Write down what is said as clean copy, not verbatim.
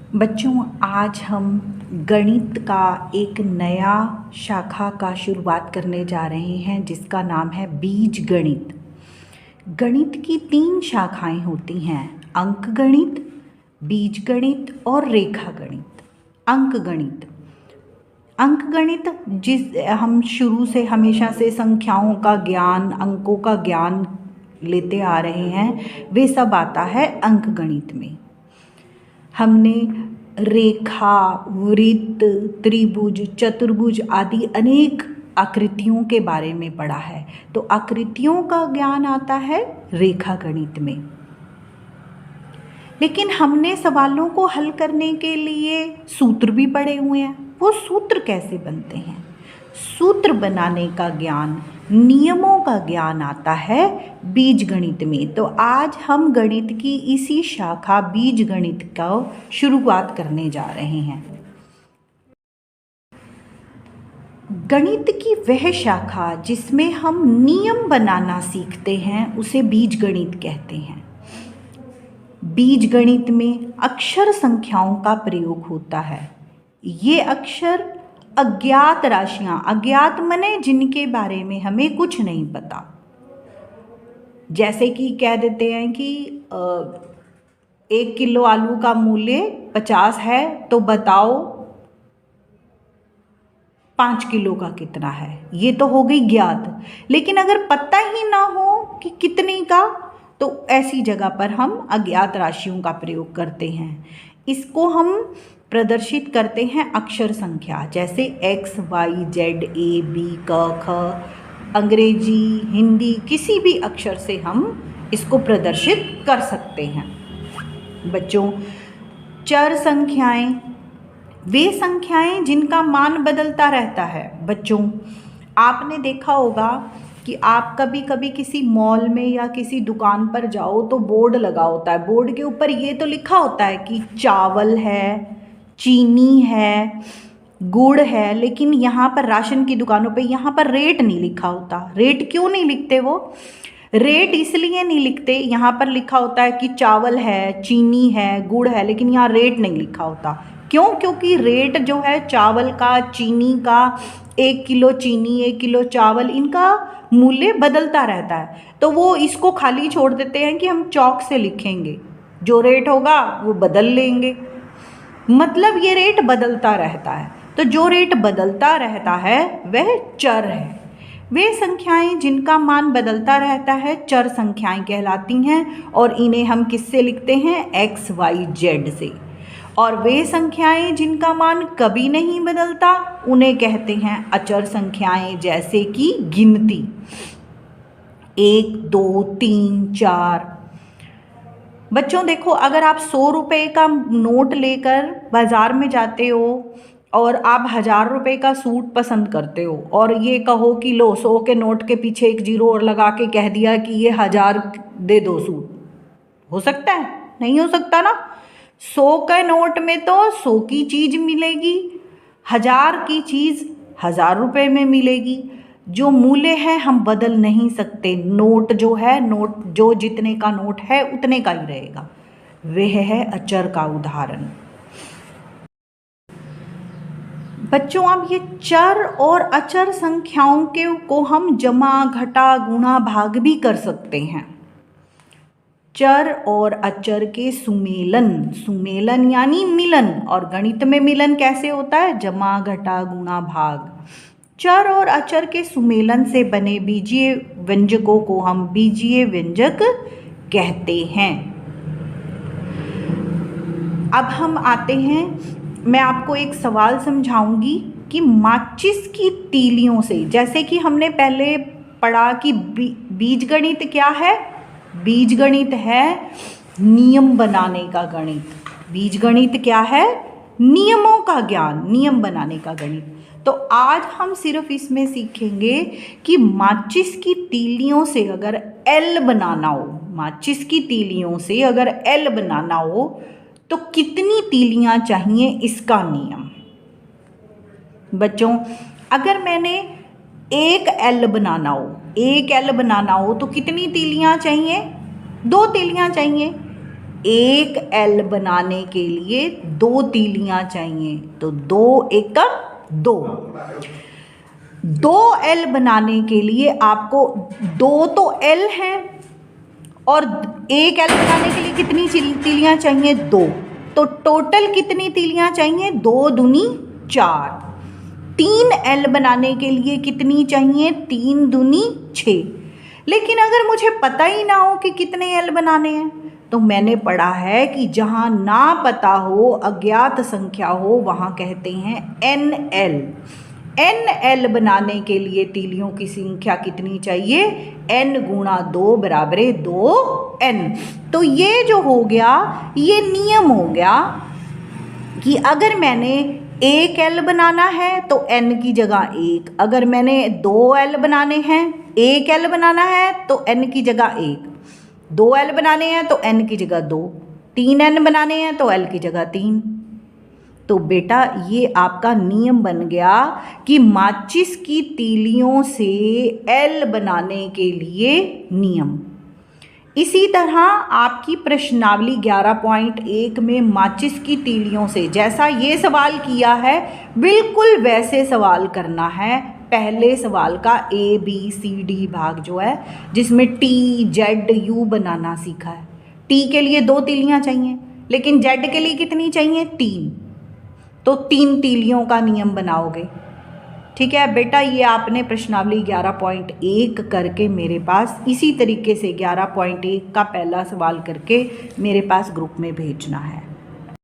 बच्चों, आज हम गणित का एक नया शाखा का शुरुआत करने जा रहे हैं जिसका नाम है बीज गणित। गणित की 3 शाखाएं होती हैं, अंक गणित, बीज गणित और रेखा गणित। अंक गणित जिस हम शुरू से हमेशा से संख्याओं का ज्ञान, अंकों का ज्ञान लेते आ रहे हैं, वे सब आता है अंक गणित में। हमने रेखा, वृत्त, त्रिभुज, चतुर्भुज आदि अनेक आकृतियों के बारे में पढ़ा है। तो आकृतियों का ज्ञान आता है रेखा गणित में। लेकिन हमने सवालों को हल करने के लिए सूत्र भी पढ़े हुए हैं। वो सूत्र कैसे बनते हैं? सूत्र बनाने का ज्ञान, नियमों का ज्ञान आता है बीज गणित में। तो आज हम गणित की इसी शाखा बीज गणित का शुरुआत करने जा रहे हैं। गणित की वह शाखा जिसमें हम नियम बनाना सीखते हैं उसे बीज गणित कहते हैं। बीज गणित में अक्षर संख्याओं का प्रयोग होता है। ये अक्षर अज्ञात राशियां, अज्ञात मने जिनके बारे में हमें कुछ नहीं पता। जैसे कि कह देते हैं कि 1 किलो आलू का मूल्य 50 है, तो बताओ 5 किलो का कितना है। ये तो हो गई ज्ञात। लेकिन अगर पता ही ना हो कि कितने का, तो ऐसी जगह पर हम अज्ञात राशियों का प्रयोग करते हैं। इसको हम प्रदर्शित करते हैं अक्षर संख्या, जैसे x, y, z, a, b, क, ख। अंग्रेजी, हिंदी, किसी भी अक्षर से हम इसको प्रदर्शित कर सकते हैं। बच्चों, चर संख्याएं वे संख्याएं जिनका मान बदलता रहता है। बच्चों, आपने देखा होगा कि आप कभी कभी किसी मॉल में या किसी दुकान पर जाओ तो बोर्ड लगा होता है। बोर्ड के ऊपर ये तो लिखा होता है कि चावल है, चीनी है, गुड़ है, लेकिन यहाँ पर राशन की दुकानों पे यहाँ पर रेट नहीं लिखा होता। रेट क्यों नहीं लिखते? वो रेट इसलिए नहीं लिखते, यहाँ पर लिखा होता है कि चावल है, चीनी है, गुड़ है, लेकिन यहाँ रेट नहीं लिखा होता। क्यों? क्योंकि रेट जो है चावल का, चीनी का, 1 किलो चीनी, 1 किलो चावल, इनका मूल्य बदलता रहता है। तो वो इसको खाली छोड़ देते हैं कि हम चौक से लिखेंगे, जो रेट होगा वो बदल लेंगे। मतलब ये रेट बदलता रहता है। तो जो रेट बदलता रहता है वह चर है। वे संख्याएं जिनका मान बदलता रहता है चर संख्याएं कहलाती हैं, और इन्हें हम किससे लिखते हैं? x, y, z से। और वे संख्याएं जिनका मान कभी नहीं बदलता उन्हें कहते हैं अचर संख्याएं, जैसे कि गिनती 1, 2, 3, 4। बच्चों देखो, अगर आप 100 रुपये का नोट लेकर बाज़ार में जाते हो और आप 1000 रुपये का सूट पसंद करते हो, और ये कहो कि लो 100 के नोट के पीछे एक जीरो और लगा के कह दिया कि ये 1000 दे दो सूट, हो सकता है? नहीं हो सकता ना। 100 के नोट में तो 100 की चीज़ मिलेगी, 1000 की चीज़ 1000 रुपये में मिलेगी। जो मूल्य है हम बदल नहीं सकते। नोट जो है, नोट जो जितने का नोट है उतने का ही रहेगा। वह है अचर का उदाहरण। बच्चों, अब ये चर और अचर संख्याओं को हम जमा, घटा, गुणा, भाग भी कर सकते हैं। चर और अचर के सुमेलन यानी मिलन। और गणित में मिलन कैसे होता है? जमा, घटा, गुणा, भाग। चर और अचर के सुमेलन से बने बीजीय व्यंजकों को हम बीजीय व्यंजक कहते हैं। अब हम आते हैं, मैं आपको एक सवाल समझाऊंगी कि माचिस की तीलियों से, जैसे कि हमने पहले पढ़ा कि बीजगणित क्या है? बीजगणित है नियम बनाने का गणित। बीजगणित क्या है? नियमों का ज्ञान, नियम बनाने का गणित। तो आज हम सिर्फ इसमें सीखेंगे कि माचिस की तीलियों से अगर एल बनाना हो, माचिस की तीलियों से अगर एल बनाना हो तो कितनी तीलियां चाहिए, इसका नियम। बच्चों, अगर मैंने एक एल बनाना हो तो कितनी तीलियां चाहिए? 2 तीलियां चाहिए। एक एल बनाने के लिए 2 तीलियां चाहिए, तो 2 एकम 2। 2 एल बनाने के लिए आपको 2 तो एल हैं और 1 एल बनाने के लिए कितनी तीलियां चाहिए? 2। तो टोटल कितनी तीलियां चाहिए? 2 दूनी 4। 3 एल बनाने के लिए कितनी चाहिए? 3 दूनी 6। लेकिन अगर मुझे पता ही ना हो कि कितने एल बनाने हैं, तो मैंने पढ़ा है कि जहाँ ना पता हो, अज्ञात संख्या हो, वहाँ कहते हैं एन एल। एन एल बनाने के लिए तीलियों की संख्या कितनी चाहिए? n गुणा 2 बराबर 2n। तो ये जो हो गया, ये नियम हो गया कि अगर मैंने 1 एल बनाना है तो n की जगह 1, अगर मैंने 2 एल बनाने हैं, 1 एल बनाना है तो n की जगह 1, 2 एल बनाने हैं तो n की जगह 2, 3 n बनाने हैं तो l की जगह 3। तो बेटा ये आपका नियम बन गया कि माचिस की तीलियों से एल बनाने के लिए नियम। इसी तरह आपकी प्रश्नावली 11.1 में माचिस की तीलियों से जैसा ये सवाल किया है बिल्कुल वैसे सवाल करना है। पहले सवाल का ABCD भाग जो है, जिसमें TZU बनाना सीखा है। T के लिए 2 तीलियां चाहिए, लेकिन Z के लिए कितनी चाहिए? 3। तो 3 तीलियों का नियम बनाओगे। ठीक है बेटा, ये आपने प्रश्नावली 11.1 करके मेरे पास इसी तरीके से 11.1 का पहला सवाल करके मेरे पास ग्रुप में भेजना है।